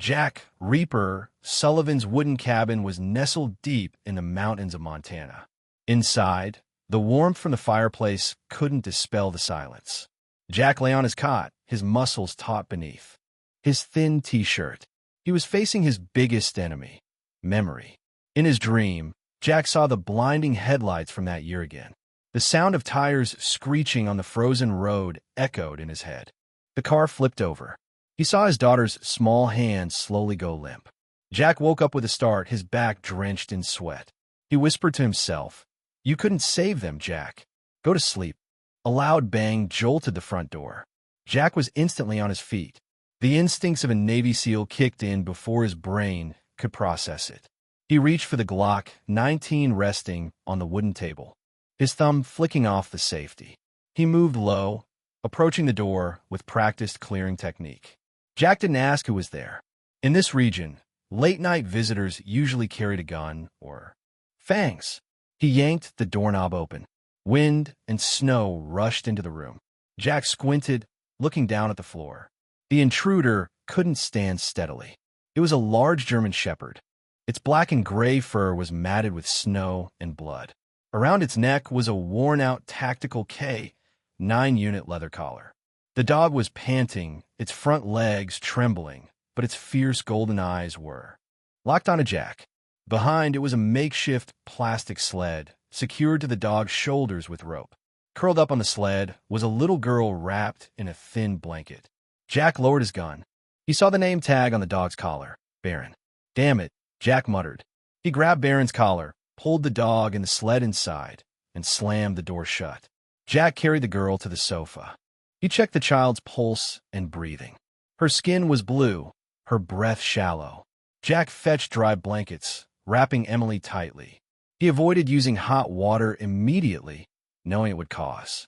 Jack Reaper Sullivan's wooden cabin was nestled deep in the mountains of Montana. Inside, the warmth from the fireplace couldn't dispel the silence. Jack lay on his cot, his muscles taut beneath his thin t-shirt. He was facing his biggest enemy, memory. In his dream, Jack saw the blinding headlights from that year again. The sound of tires screeching on the frozen road echoed in his head. The car flipped over. He saw his daughter's small hand slowly go limp. Jack woke up with a start, his back drenched in sweat. He whispered to himself, "You couldn't save them, Jack. Go to sleep." A loud bang jolted the front door. Jack was instantly on his feet. The instincts of a Navy SEAL kicked in before his brain could process it. He reached for the Glock 19 resting on the wooden table, his thumb flicking off the safety. He moved low, approaching the door with practiced clearing technique. Jack didn't ask who was there. In this region, late-night visitors usually carried a gun or fangs. He yanked the doorknob open. Wind and snow rushed into the room. Jack squinted, looking down at the floor. The intruder couldn't stand steadily. It was a large German shepherd. Its black and gray fur was matted with snow and blood. Around its neck was a worn-out tactical K9-unit leather collar. The dog was panting, its front legs trembling, but its fierce golden eyes were locked onto Jack. Behind it was a makeshift plastic sled, secured to the dog's shoulders with rope. Curled up on the sled was a little girl wrapped in a thin blanket. Jack lowered his gun. He saw the name tag on the dog's collar, Baron. "Damn it," Jack muttered. He grabbed Baron's collar, pulled the dog and the sled inside, and slammed the door shut. Jack carried the girl to the sofa. He checked the child's pulse and breathing. Her skin was blue, her breath shallow. Jack fetched dry blankets, wrapping Emily tightly. He avoided using hot water immediately, knowing it would cause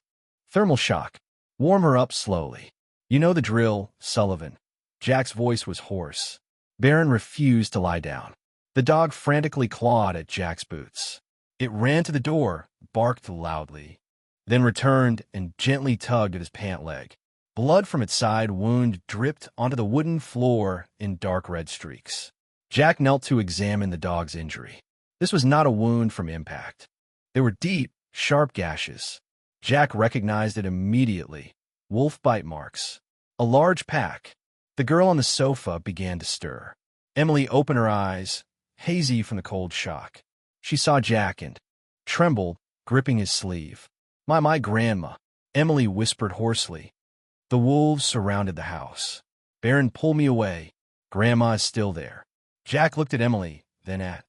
thermal shock. "Warm her up slowly. You know the drill, Sullivan." Jack's voice was hoarse. Baron refused to lie down. The dog frantically clawed at Jack's boots. It ran to the door, barked loudly, then returned and gently tugged at his pant leg. Blood from its side wound dripped onto the wooden floor in dark red streaks. Jack knelt to examine the dog's injury. This was not a wound from impact. There were deep, sharp gashes. Jack recognized it immediately. Wolf bite marks. A large pack. The girl on the sofa began to stir. Emily opened her eyes, hazy from the cold shock. She saw Jack and trembled, gripping his sleeve. My grandma," Emily whispered hoarsely. The wolves surrounded the house. "Baron, pull me away. Grandma is still there." Jack looked at Emily, then at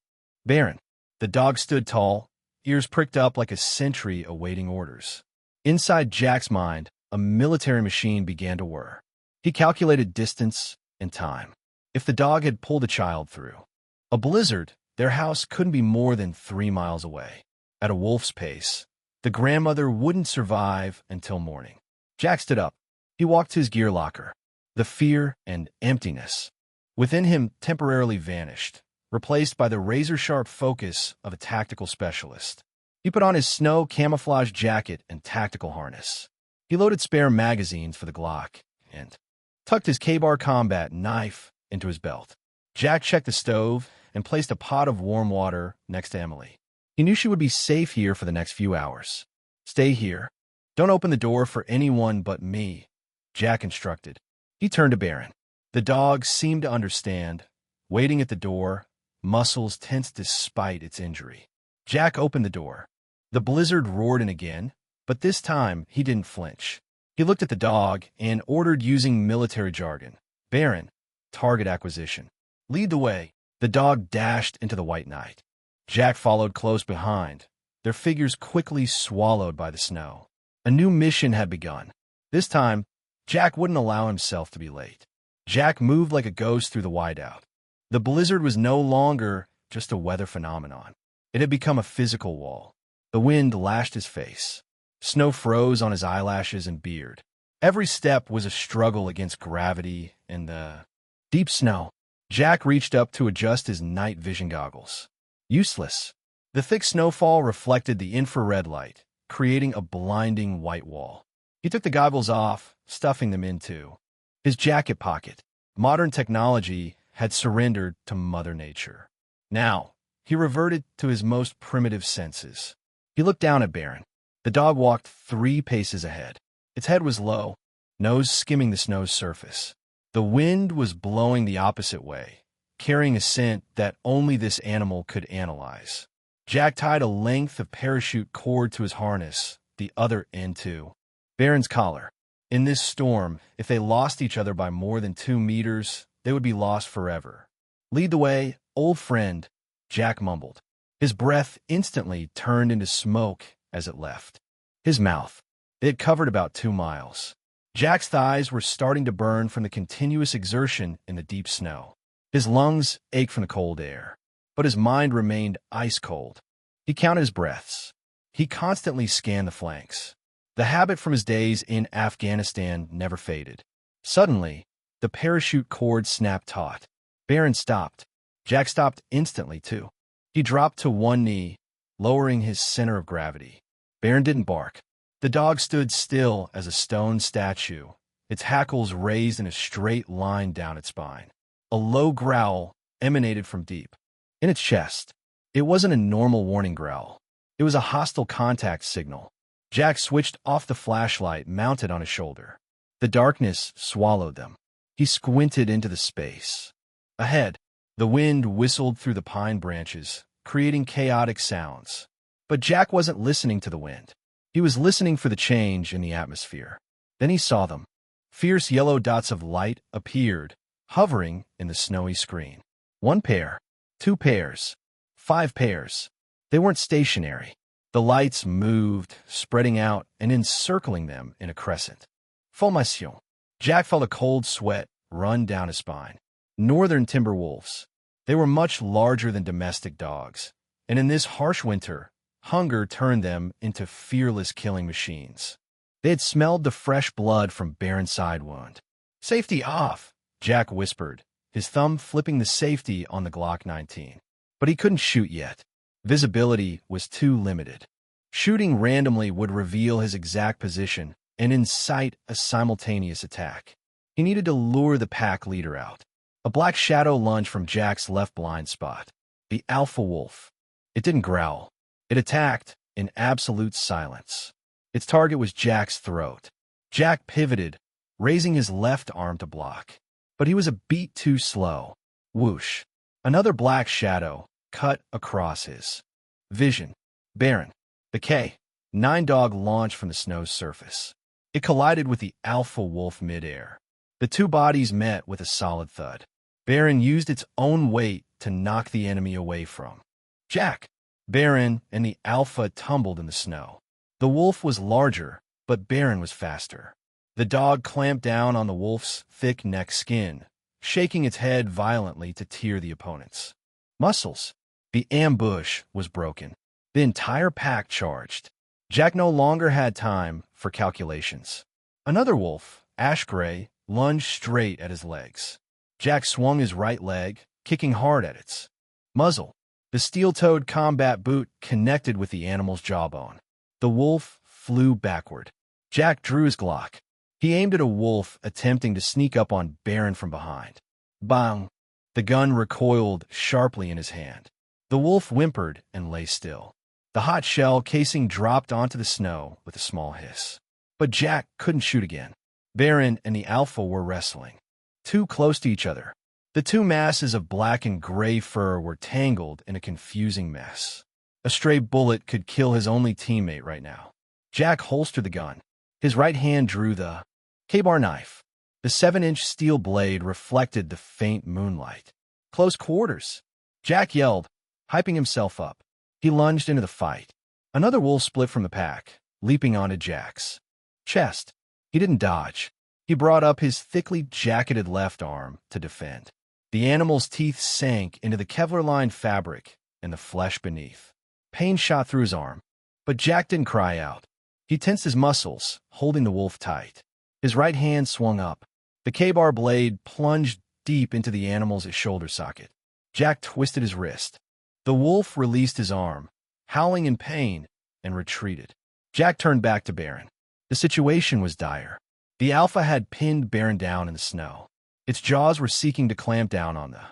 Baron. The dog stood tall, ears pricked up like a sentry awaiting orders. Inside Jack's mind, a military machine began to whir. He calculated distance and time. If the dog had pulled a child through a blizzard, their house couldn't be more than 3 miles away. At a wolf's pace, the grandmother wouldn't survive until morning. Jack stood up. He walked to his gear locker. The fear and emptiness within him temporarily vanished, replaced by the razor-sharp focus of a tactical specialist. He put on his snow camouflage jacket and tactical harness. He loaded spare magazines for the Glock and tucked his K-bar combat knife into his belt. Jack checked the stove and placed a pot of warm water next to Emily. He knew she would be safe here for the next few hours. "Stay here. Don't open the door for anyone but me," Jack instructed. He turned to Baron. The dog seemed to understand, waiting at the door, muscles tense despite its injury. Jack opened the door. The blizzard roared in again, but this time he didn't flinch. He looked at the dog and ordered using military jargon. "Baron, target acquisition. Lead the way." The dog dashed into the white night. Jack followed close behind, their figures quickly swallowed by the snow. A new mission had begun. This time, Jack wouldn't allow himself to be late. Jack moved like a ghost through the whiteout. The blizzard was no longer just a weather phenomenon. It had become a physical wall. The wind lashed his face. Snow froze on his eyelashes and beard. Every step was a struggle against gravity and the deep snow. Jack reached up to adjust his night vision goggles. Useless. The thick snowfall reflected the infrared light, creating a blinding white wall. He took the goggles off, stuffing them into his jacket pocket. Modern technology had surrendered to Mother Nature. Now, he reverted to his most primitive senses. He looked down at Baron. The dog walked 3 paces ahead. Its head was low, nose skimming the snow's surface. The wind was blowing the opposite way, carrying a scent that only this animal could analyze. Jack tied a length of parachute cord to his harness, the other end to Baron's collar. In this storm, if they lost each other by more than 2 meters, they would be lost forever. "Lead the way, old friend," Jack mumbled. His breath instantly turned into smoke as it left his mouth. It had covered about 2 miles. Jack's thighs were starting to burn from the continuous exertion in the deep snow. His lungs ached from the cold air, but his mind remained ice cold. He counted his breaths. He constantly scanned the flanks. The habit from his days in Afghanistan never faded. Suddenly, the parachute cord snapped taut. Baron stopped. Jack stopped instantly, too. He dropped to one knee, lowering his center of gravity. Baron didn't bark. The dog stood still as a stone statue, its hackles raised in a straight line down its spine. A low growl emanated from deep in its chest. It wasn't a normal warning growl. It was a hostile contact signal. Jack switched off the flashlight mounted on his shoulder. The darkness swallowed them. He squinted into the space. Ahead, the wind whistled through the pine branches, creating chaotic sounds. But Jack wasn't listening to the wind. He was listening for the change in the atmosphere. Then he saw them. Fierce yellow dots of light appeared, hovering in the snowy screen. 1 pair, 2 pairs, 5 pairs. They weren't stationary. The lights moved, spreading out and encircling them in a crescent. Formation. Jack felt a cold sweat run down his spine. Northern timber wolves. They were much larger than domestic dogs, and in this harsh winter, hunger turned them into fearless killing machines. They had smelled the fresh blood from Baron's side wound. "Safety off," Jack whispered, his thumb flipping the safety on the Glock 19. But he couldn't shoot yet. Visibility was too limited. Shooting randomly would reveal his exact position and incite a simultaneous attack. He needed to lure the pack leader out. A black shadow lunged from Jack's left blind spot. The alpha wolf. It didn't growl. It attacked in absolute silence. Its target was Jack's throat. Jack pivoted, raising his left arm to block. But he was a beat too slow. Whoosh. Another black shadow cut across his vision. Baron. The K-9 dog launched from the snow's surface. It collided with the alpha wolf midair. The 2 bodies met with a solid thud. Baron used its own weight to knock the enemy away from Jack. Baron and the alpha tumbled in the snow. The wolf was larger, but Baron was faster. The dog clamped down on the wolf's thick neck skin, shaking its head violently to tear the opponents. Muscles. The ambush was broken. The entire pack charged. Jack no longer had time for calculations. Another wolf, ash gray, lunged straight at his legs. Jack swung his right leg, kicking hard at its muzzle. The steel-toed combat boot connected with the animal's jawbone. The wolf flew backward. Jack drew his Glock. He aimed at a wolf attempting to sneak up on Baron from behind. Bang! The gun recoiled sharply in his hand. The wolf whimpered and lay still. The hot shell casing dropped onto the snow with a small hiss. But Jack couldn't shoot again. Baron and the alpha were wrestling, too close to each other. The 2 masses of black and gray fur were tangled in a confusing mess. A stray bullet could kill his only teammate right now. Jack holstered the gun. His right hand drew the K-bar knife. The 7-inch steel blade reflected the faint moonlight. Close quarters. Jack yelled, hyping himself up. He lunged into the fight. Another wolf split from the pack, leaping onto Jack's chest. He didn't dodge. He brought up his thickly jacketed left arm to defend. The animal's teeth sank into the Kevlar-lined fabric and the flesh beneath. Pain shot through his arm, but Jack didn't cry out. He tensed his muscles, holding the wolf tight. His right hand swung up. The K-bar blade plunged deep into the animal's shoulder socket. Jack twisted his wrist. The wolf released his arm, howling in pain, and retreated. Jack turned back to Baron. The situation was dire. The alpha had pinned Baron down in the snow. Its jaws were seeking to clamp down on the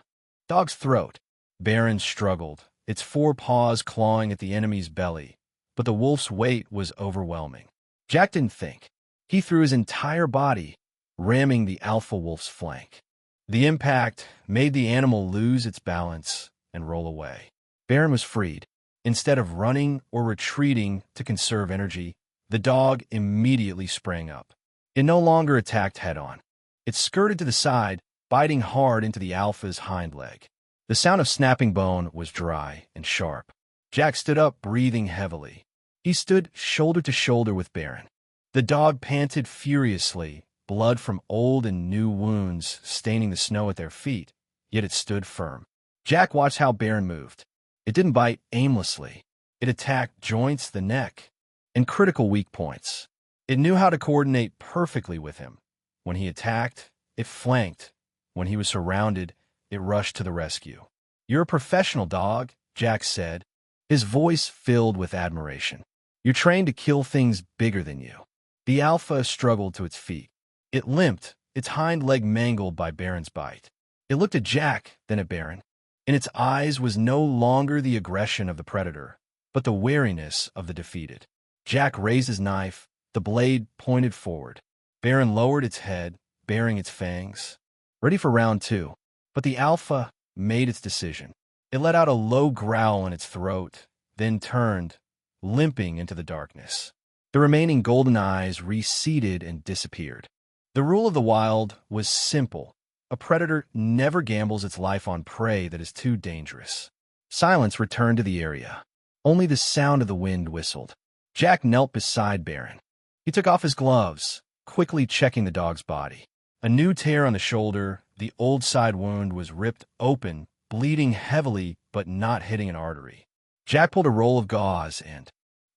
dog's throat. Baron struggled, its four paws clawing at the enemy's belly, but the wolf's weight was overwhelming. Jack didn't think. He threw his entire body, ramming the alpha wolf's flank. The impact made the animal lose its balance and roll away. Baron was freed. Instead of running or retreating to conserve energy, the dog immediately sprang up. It no longer attacked head-on. It skirted to the side, biting hard into the alpha's hind leg. The sound of snapping bone was dry and sharp. Jack stood up, breathing heavily. He stood shoulder to shoulder with Baron. The dog panted furiously, blood from old and new wounds staining the snow at their feet, yet it stood firm. Jack watched how Baron moved. It didn't bite aimlessly. It attacked joints, the neck, and critical weak points. It knew how to coordinate perfectly with him. When he attacked, it flanked. When he was surrounded, it rushed to the rescue. "You're a professional, dog," Jack said, his voice filled with admiration. "You're trained to kill things bigger than you." The alpha struggled to its feet. It limped, its hind leg mangled by Baron's bite. It looked at Jack, then at Baron. In its eyes was no longer the aggression of the predator, but the wariness of the defeated. Jack raised his knife, the blade pointed forward. Baron lowered its head, baring its fangs, ready for round two. But the alpha made its decision. It let out a low growl in its throat, then turned, limping into the darkness. The remaining golden eyes receded and disappeared. The rule of the wild was simple. A predator never gambles its life on prey that is too dangerous. Silence returned to the area. Only the sound of the wind whistled. Jack knelt beside Baron. He took off his gloves, quickly checking the dog's body. A new tear on the shoulder, the old side wound was ripped open, bleeding heavily but not hitting an artery. Jack pulled a roll of gauze and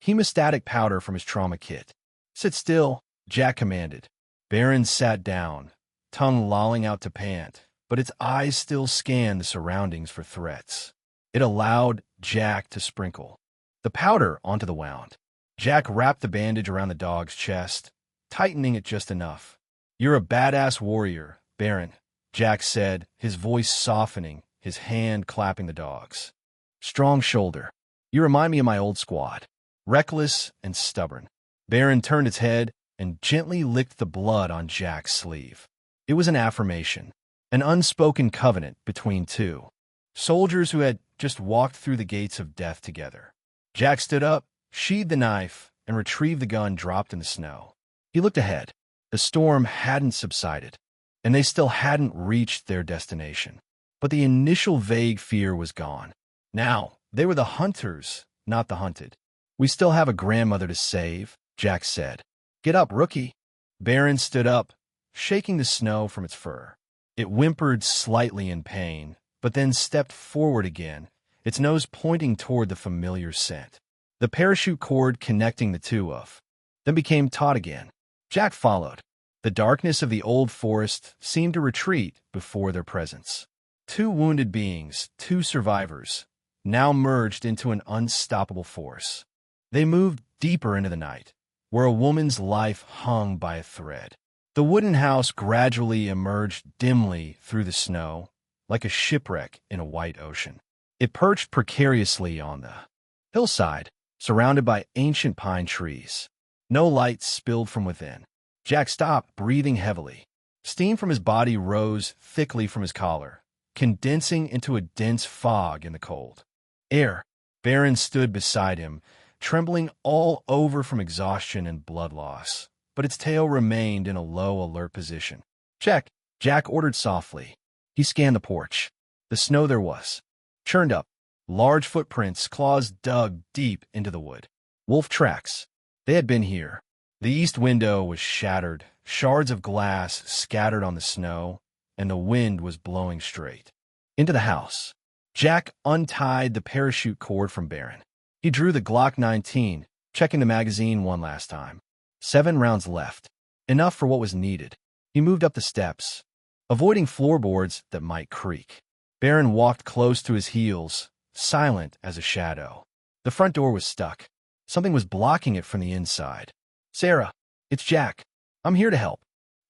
hemostatic powder from his trauma kit. "Sit still," Jack commanded. Baron sat down, tongue lolling out to pant, but its eyes still scanned the surroundings for threats. It allowed Jack to sprinkle the powder onto the wound. Jack wrapped the bandage around the dog's chest, tightening it just enough. "You're a badass warrior, Baron," Jack said, his voice softening, his hand clapping the dog's strong shoulder. "You remind me of my old squad, reckless and stubborn." Baron turned its head and gently licked the blood on Jack's sleeve. It was an affirmation, an unspoken covenant between two soldiers who had just walked through the gates of death together. Jack stood up, sheathed the knife, and retrieved the gun dropped in the snow. He looked ahead. The storm hadn't subsided, and they still hadn't reached their destination. But the initial vague fear was gone. Now, they were the hunters, not the hunted. "We still have a grandmother to save," Jack said. "Get up, rookie." Baron stood up, shaking the snow from its fur. It whimpered slightly in pain, but then stepped forward again, its nose pointing toward the familiar scent. The parachute cord connecting the two of them became taut again. Jack followed. The darkness of the old forest seemed to retreat before their presence. Two wounded beings, two survivors, now merged into an unstoppable force. They moved deeper into the night, where a woman's life hung by a thread. The wooden house gradually emerged dimly through the snow, like a shipwreck in a white ocean. It perched precariously on the hillside, surrounded by ancient pine trees. No light spilled from within. Jack stopped, breathing heavily. Steam from his body rose thickly from his collar, condensing into a dense fog in the cold air. Baron stood beside him, trembling all over from exhaustion and blood loss, but its tail remained in a low, alert position. "Check," Jack ordered softly. He scanned the porch. The snow there was churned up. Large footprints, claws dug deep into the wood. Wolf tracks. They had been here. The east window was shattered, shards of glass scattered on the snow, and the wind was blowing straight into the house. Jack untied the parachute cord from Baron. He drew the Glock 19, checking the magazine one last time. 7 rounds left, enough for what was needed. He moved up the steps, avoiding floorboards that might creak. Baron walked close to his heels, silent as a shadow. The front door was stuck. Something was blocking it from the inside. "Sarah, it's Jack. I'm here to help."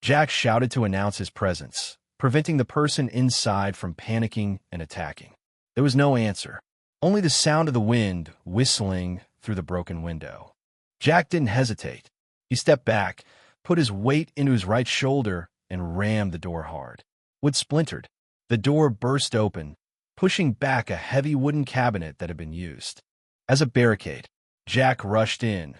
Jack shouted to announce his presence, preventing the person inside from panicking and attacking. There was no answer, only the sound of the wind whistling through the broken window. Jack didn't hesitate. He stepped back, put his weight into his right shoulder, and rammed the door hard. Wood splintered. The door burst open, pushing back a heavy wooden cabinet that had been used. As a barricade, Jack rushed in,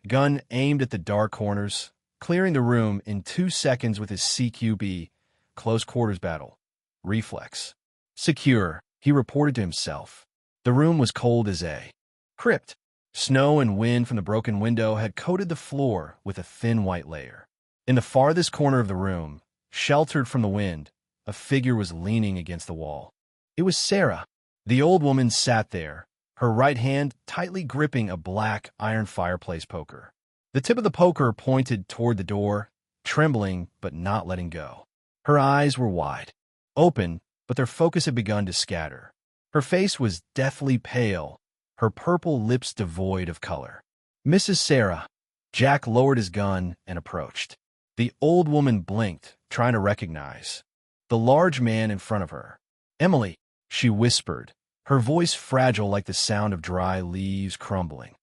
gun aimed at the dark corners, clearing the room in 2 seconds with his CQB, close quarters battle, reflex. Secure, he reported to himself. The room was cold as a crypt. Snow and wind from the broken window had coated the floor with a thin white layer. In the farthest corner of the room, sheltered from the wind, a figure was leaning against the wall. It was Sarah. The old woman sat there, her right hand tightly gripping a black iron fireplace poker. The tip of the poker pointed toward the door, trembling but not letting go. Her eyes were wide, open, but their focus had begun to scatter. Her face was deathly pale, her purple lips devoid of color. "Mrs. Sarah." Jack lowered his gun and approached. The old woman blinked, trying to recognize the large man in front of her. "Emily," she whispered, her voice fragile like the sound of dry leaves crumbling.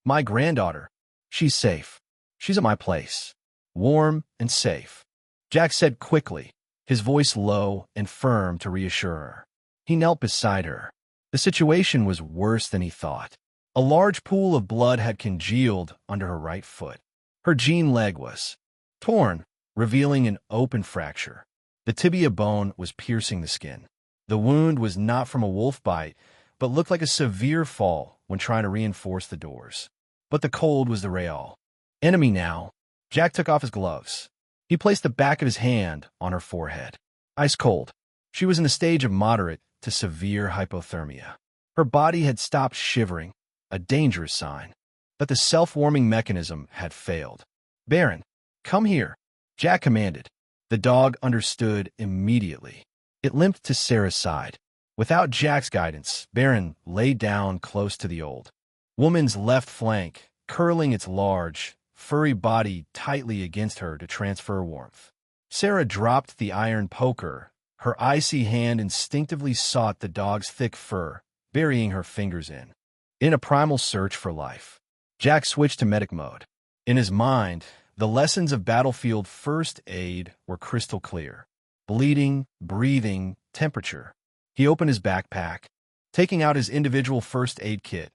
"My granddaughter. She's safe. She's at my place. Warm and safe," Jack said quickly, his voice low and firm to reassure her. He knelt beside her. The situation was worse than he thought. A large pool of blood had congealed under her right foot. Her jean leg was torn, revealing an open fracture. The tibia bone was piercing the skin. The wound was not from a wolf bite, but looked like a severe fall when trying to reinforce the doors. But the cold was the real enemy now. Jack took off his gloves. He placed the back of his hand on her forehead. Ice cold. She was in the stage of moderate to severe hypothermia. Her body had stopped shivering, a dangerous sign that the self-warming mechanism had failed. "Baron, come here," Jack commanded. The dog understood immediately. It limped to Sarah's side. Without Jack's guidance, Baron lay down close to the old woman's left flank, curling its large, furry body tightly against her to transfer warmth. Sarah dropped the iron poker. Her icy hand instinctively sought the dog's thick fur, burying her fingers in. In a primal search for life, Jack switched to medic mode. In his mind, the lessons of battlefield first aid were crystal clear. Bleeding, breathing, temperature. He opened his backpack, taking out his individual first aid kit,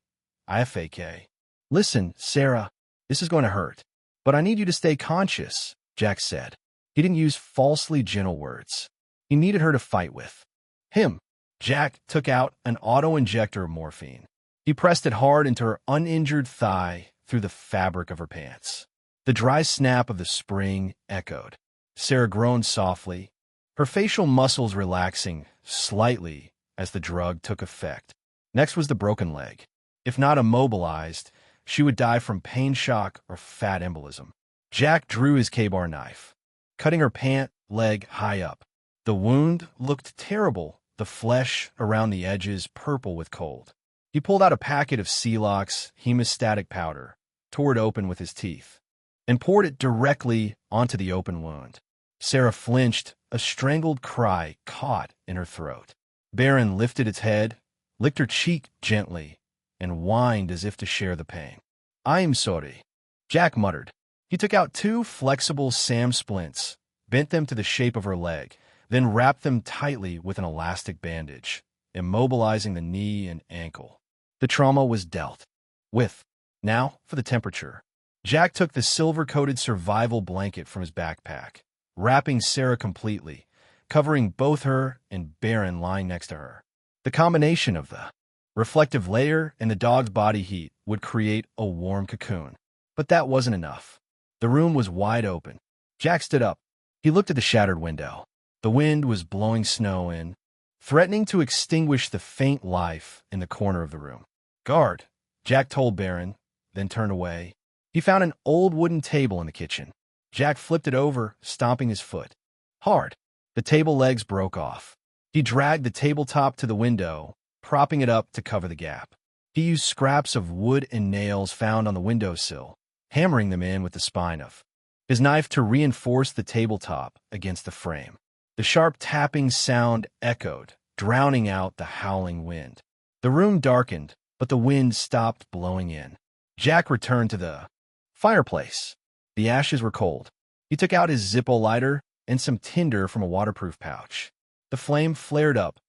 IFAK. "Listen, Sarah, this is going to hurt, but I need you to stay conscious," Jack said. He didn't use falsely gentle words. He needed her to fight with him. Jack took out an auto-injector of morphine. He pressed it hard into her uninjured thigh through the fabric of her pants. The dry snap of the spring echoed. Sarah groaned softly, her facial muscles relaxing slightly as the drug took effect. Next was the broken leg. If not immobilized, she would die from pain shock or fat embolism. Jack drew his K-bar knife, cutting her pant leg high up. The wound looked terrible, the flesh around the edges purple with cold. He pulled out a packet of Celox hemostatic powder, tore it open with his teeth, and poured it directly onto the open wound. Sarah flinched, a strangled cry caught in her throat. Baron lifted its head, licked her cheek gently, and whined as if to share the pain. "I'm sorry," Jack muttered. He took out 2 flexible SAM splints, bent them to the shape of her leg, then wrapped them tightly with an elastic bandage, immobilizing the knee and ankle. The trauma was dealt with. Now for the temperature. Jack took the silver-coated survival blanket from his backpack, wrapping Sarah completely, covering both her and Baron lying next to her. The combination of the reflective layer and the dog's body heat would create a warm cocoon. But that wasn't enough. The room was wide open. Jack stood up. He looked at the shattered window. The wind was blowing snow in, threatening to extinguish the faint life in the corner of the room. "Guard," Jack told Baron, then turned away. He found an old wooden table in the kitchen. Jack flipped it over, stomping his foot hard. The table legs broke off. He dragged the tabletop to the window, propping it up to cover the gap. He used scraps of wood and nails found on the windowsill, hammering them in with the spine of his knife to reinforce the tabletop against the frame. The The sharp tapping sound echoed, drowning out the howling wind. The room darkened, but the wind stopped blowing in. Jack returned to the fireplace. The ashes were cold. He took out his Zippo lighter and some tinder from a waterproof pouch. The flame flared up,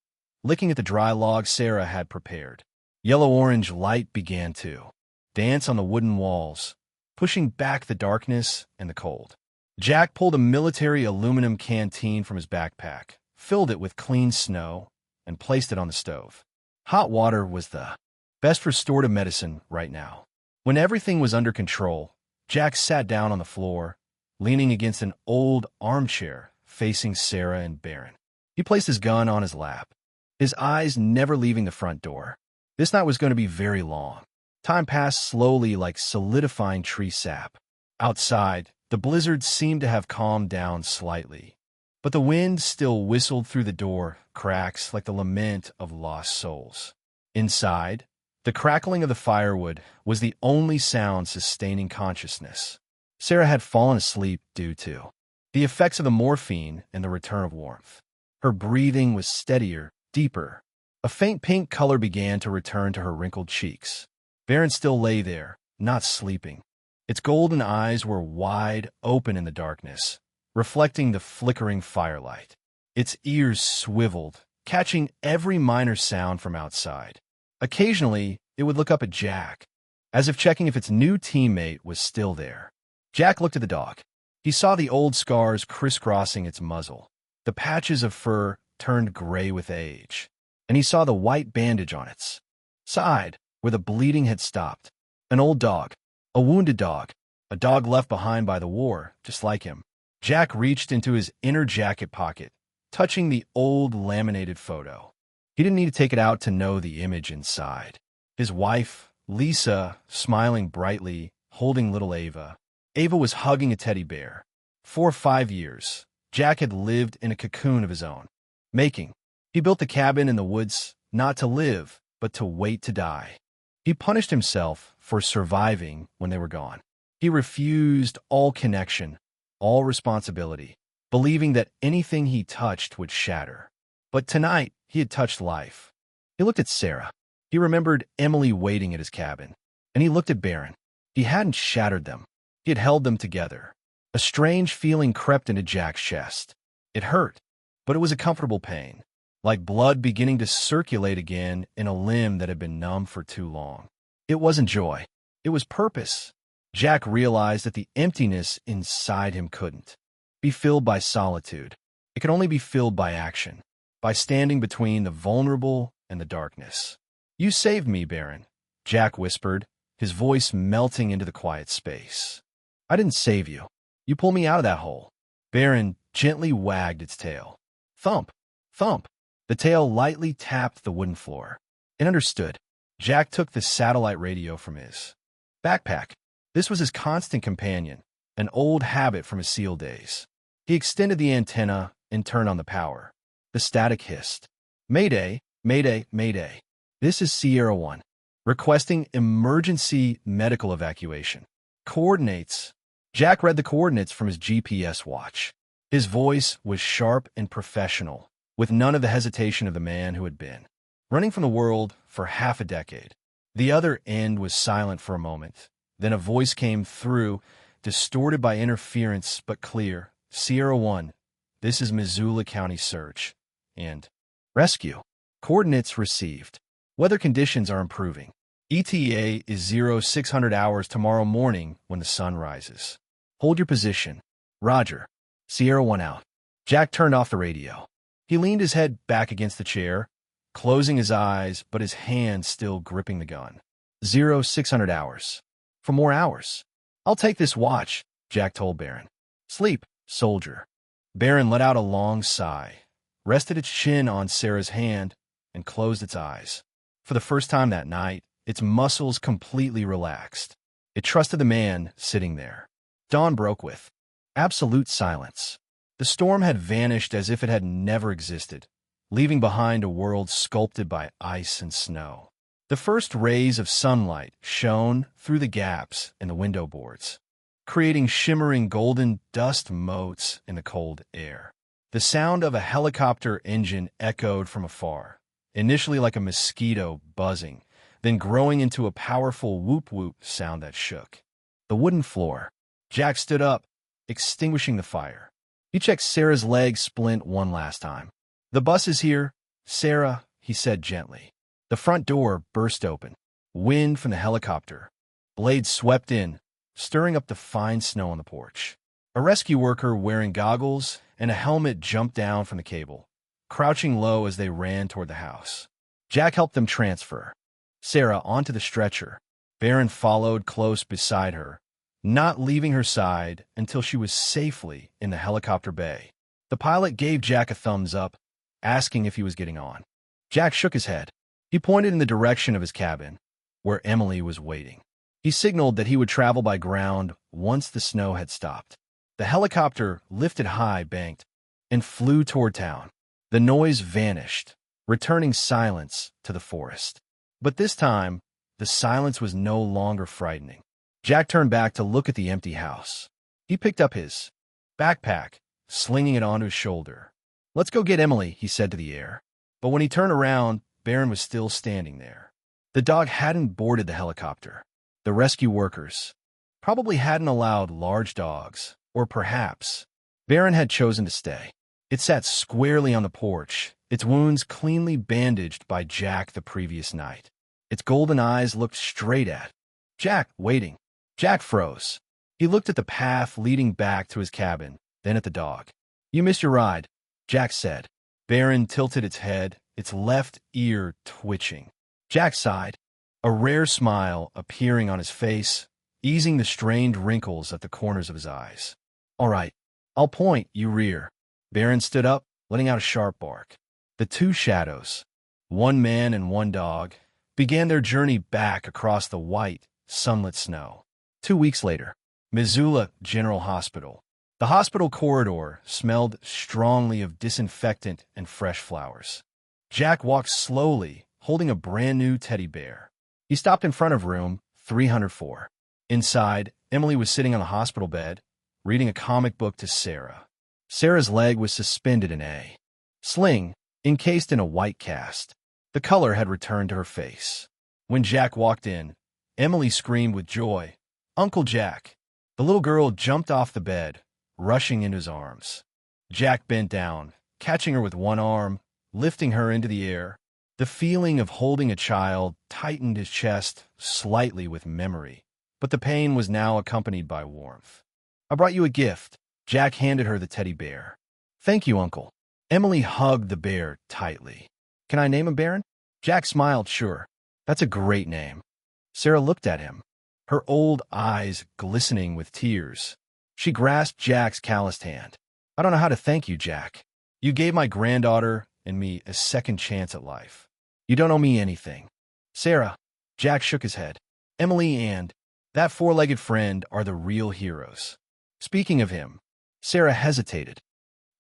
licking at the dry log Sarah had prepared. Yellow-orange light began to dance on the wooden walls, pushing back the darkness and the cold. Jack pulled a military aluminum canteen from his backpack, filled it with clean snow, and placed it on the stove. Hot water was the best restorative medicine right now. When everything was under control, Jack sat down on the floor, leaning against an old armchair facing Sarah and Barron. He placed his gun on his lap, his eyes never leaving the front door. This night was going to be very long. Time passed slowly like solidifying tree sap. Outside, the blizzard seemed to have calmed down slightly, but the wind still whistled through the door cracks like the lament of lost souls. Inside, the crackling of the firewood was the only sound sustaining consciousness. Sarah had fallen asleep due to the effects of the morphine and the return of warmth. Her breathing was steadier, deeper. A faint pink color began to return to her wrinkled cheeks. Barron still lay there, not sleeping. Its golden eyes were wide open in the darkness, reflecting the flickering firelight. Its ears swiveled, catching every minor sound from outside. Occasionally, it would look up at Jack, as if checking if its new teammate was still there. Jack looked at the dog. He saw the old scars crisscrossing its muzzle. The patches of fur turned gray with age, and he saw the white bandage on its side where the bleeding had stopped. An old dog, a wounded dog, a dog left behind by the war, just like him. Jack reached into his inner jacket pocket, touching the old laminated photo. He didn't need to take it out to know the image inside. His wife, Lisa, smiling brightly, holding little Ava. Ava was hugging a teddy bear. For 5 years, Jack had lived in a cocoon of his own making. He built the cabin in the woods, not to live, but to wait to die. He punished himself for surviving when they were gone. He refused all connection, all responsibility, believing that anything he touched would shatter. But tonight, he had touched life. He looked at Sarah. He remembered Emily waiting at his cabin. And he looked at Barron. He hadn't shattered them. He had held them together. A strange feeling crept into Jack's chest. It hurt, but it was a comfortable pain, like blood beginning to circulate again in a limb that had been numb for too long. It wasn't joy. It was purpose. Jack realized that the emptiness inside him couldn't be filled by solitude. It could only be filled by action, by standing between the vulnerable and the darkness. "You saved me, Barron," Jack whispered, his voice melting into the quiet space. "I didn't save you. You pulled me out of that hole." Barron gently wagged its tail. Thump, thump. The tail lightly tapped the wooden floor. It understood. Jack took the satellite radio from his backpack. This was his constant companion, an old habit from his SEAL days. He extended the antenna and turned on the power. The static hissed. "Mayday, mayday, mayday. This is Sierra 1, requesting emergency medical evacuation. Coordinates." Jack read the coordinates from his GPS watch. His voice was sharp and professional, with none of the hesitation of the man who had been running from the world for half a decade. The other end was silent for a moment. Then a voice came through, distorted by interference but clear. "Sierra 1, this is Missoula County Search and Rescue. Coordinates received. Weather conditions are improving. ETA is 0600 hours tomorrow morning when the sun rises. Hold your position. Roger. Sierra 1 out." Jack turned off the radio. He leaned his head back against the chair, closing his eyes but his hand still gripping the gun. 0600 hours. For more hours. "I'll take this watch," Jack told Barron. "Sleep, soldier." Barron let out a long sigh, rested its chin on Sarah's hand, and closed its eyes. For the first time that night, its muscles completely relaxed. It trusted the man sitting there. Dawn broke with absolute silence. The storm had vanished as if it had never existed, leaving behind a world sculpted by ice and snow. The first rays of sunlight shone through the gaps in the window boards, creating shimmering golden dust motes in the cold air. The sound of a helicopter engine echoed from afar, initially like a mosquito buzzing, then growing into a powerful whoop-whoop sound that shook the wooden floor. Jack stood up, extinguishing the fire. He checked Sarah's leg splint one last time. "The bus is here, Sarah," he said gently. The front door burst open. Wind from the helicopter blades swept in, stirring up the fine snow on the porch. A rescue worker wearing goggles and a helmet jumped down from the cable, crouching low as they ran toward the house. Jack helped them transfer Sarah onto the stretcher. Barron followed close beside her, not leaving her side until she was safely in the helicopter bay. The pilot gave Jack a thumbs up, asking if he was getting on. Jack shook his head. He pointed in the direction of his cabin, where Emily was waiting. He signaled that he would travel by ground once the snow had stopped. The helicopter lifted high, banked, and flew toward town. The noise vanished, returning silence to the forest. But this time, the silence was no longer frightening. Jack turned back to look at the empty house. He picked up his backpack, slinging it onto his shoulder. "Let's go get Emily," he said to the air. But when he turned around, Barron was still standing there. The dog hadn't boarded the helicopter. The rescue workers probably hadn't allowed large dogs, or perhaps Barron had chosen to stay. It sat squarely on the porch, its wounds cleanly bandaged by Jack the previous night. Its golden eyes looked straight at Jack, waiting. Jack froze. He looked at the path leading back to his cabin, then at the dog. "You missed your ride," Jack said. Barron tilted its head, its left ear twitching. Jack sighed, a rare smile appearing on his face, easing the strained wrinkles at the corners of his eyes. "All right, I'll point, you rear." Barron stood up, letting out a sharp bark. The two shadows, one man and one dog, began their journey back across the white, sunlit snow. 2 weeks later, Missoula General Hospital. The hospital corridor smelled strongly of disinfectant and fresh flowers. Jack walked slowly, holding a brand-new teddy bear. He stopped in front of room 304. Inside, Emily was sitting on the hospital bed, reading a comic book to Sarah. Sarah's leg was suspended in a sling, encased in a white cast. The color had returned to her face. When Jack walked in, Emily screamed with joy, "Uncle Jack!" The little girl jumped off the bed, rushing into his arms. Jack bent down, catching her with one arm, lifting her into the air. The feeling of holding a child tightened his chest slightly with memory, but the pain was now accompanied by warmth. "I brought you a gift." Jack handed her the teddy bear. "Thank you, Uncle." Emily hugged the bear tightly. "Can I name him Barron?" Jack smiled, "Sure. That's a great name." Sarah looked at him, her old eyes glistening with tears. She grasped Jack's calloused hand. "I don't know how to thank you, Jack. You gave my granddaughter and me a second chance at life. You don't owe me anything." "Sarah," Jack shook his head. "Emily and that four-legged friend are the real heroes." Speaking of him, Sarah hesitated.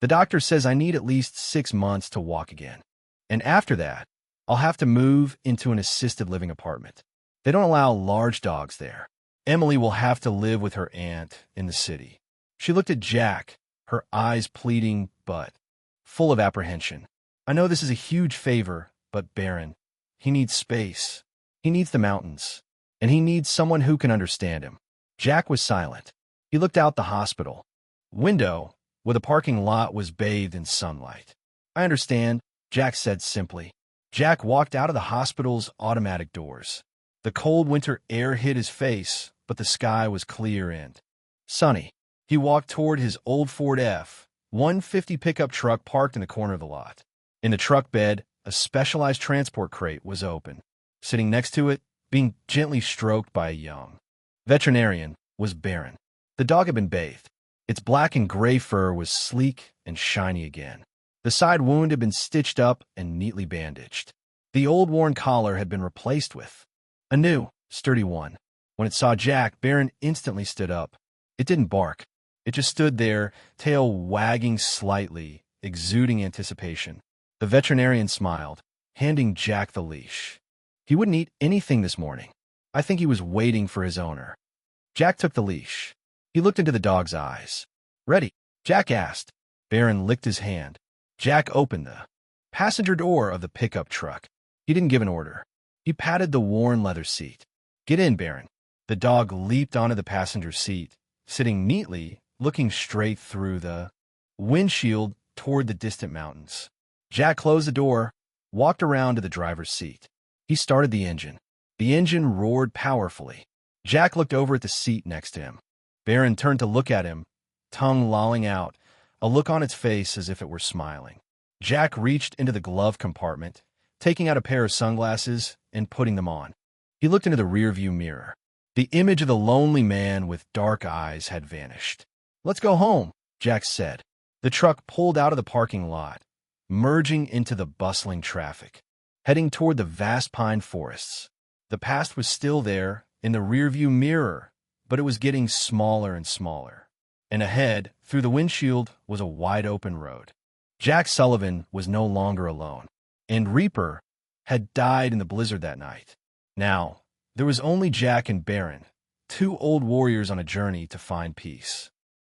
"The doctor says I need at least 6 months to walk again. And after that, I'll have to move into an assisted living apartment. They don't allow large dogs there. Emily will have to live with her aunt in the city." She looked at Jack, her eyes pleading but full of apprehension. "I know this is a huge favor, but Barron, he needs space. He needs the mountains, and he needs someone who can understand him." Jack was silent. He looked out the hospital window, where the parking lot was bathed in sunlight. "I understand," Jack said simply. Jack walked out of the hospital's automatic doors. The cold winter air hit his face, but the sky was clear and sunny. He walked toward his old Ford F-150 pickup truck parked in the corner of the lot. In the truck bed, a specialized transport crate was open. Sitting next to it, being gently stroked by a young veterinarian, was Barron. The dog had been bathed. Its black and gray fur was sleek and shiny again. The side wound had been stitched up and neatly bandaged. The old worn collar had been replaced with a new, sturdy one. When it saw Jack, Barron instantly stood up. It didn't bark. It just stood there, tail wagging slightly, exuding anticipation. The veterinarian smiled, handing Jack the leash. He wouldn't eat anything this morning. I think he was waiting for his owner. Jack took the leash. He looked into the dog's eyes. "Ready?" Jack asked. Barron licked his hand. Jack opened the passenger door of the pickup truck. He didn't give an order. He patted the worn leather seat. "Get in, Barron." The dog leaped onto the passenger seat, sitting neatly, looking straight through the windshield toward the distant mountains. Jack closed the door, walked around to the driver's seat. He started the engine. The engine roared powerfully. Jack looked over at the seat next to him. Barron turned to look at him, tongue lolling out, a look on its face as if it were smiling. Jack reached into the glove compartment, taking out a pair of sunglasses and putting them on. He looked into the rearview mirror. The image of the lonely man with dark eyes had vanished. "Let's go home," Jack said. The truck pulled out of the parking lot, merging into the bustling traffic, heading toward the vast pine forests. The past was still there in the rearview mirror, but it was getting smaller and smaller. And ahead, through the windshield, was a wide-open road. Jack Sullivan was no longer alone, and Reaper had died in the blizzard that night. Now, there was only Jack and Barron, two old warriors on a journey to find peace.